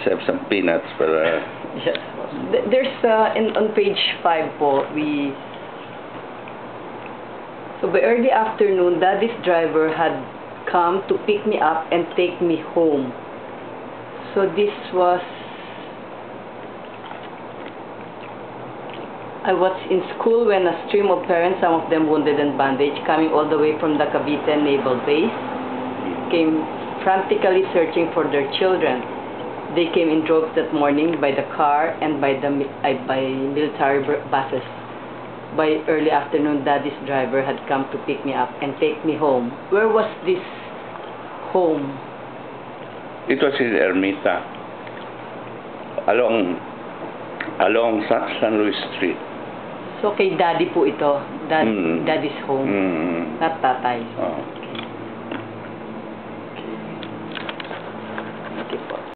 Let's have some peanuts para... Yes. There's, on page 5 po, so by early afternoon, Daddy's driver had come to pick me up and take me home. So this was... I was in school when a stream of parents, some of them wounded and bandaged, coming all the way from the Cavite Naval Base, came frantically searching for their children. They came in droves that morning by the car and by military buses. By early afternoon, Daddy's driver had come to pick me up and take me home. Where was this home? It was in Ermita, along San Luis Street. So kay Daddy po ito, Daddy's home, not tatay. Oh.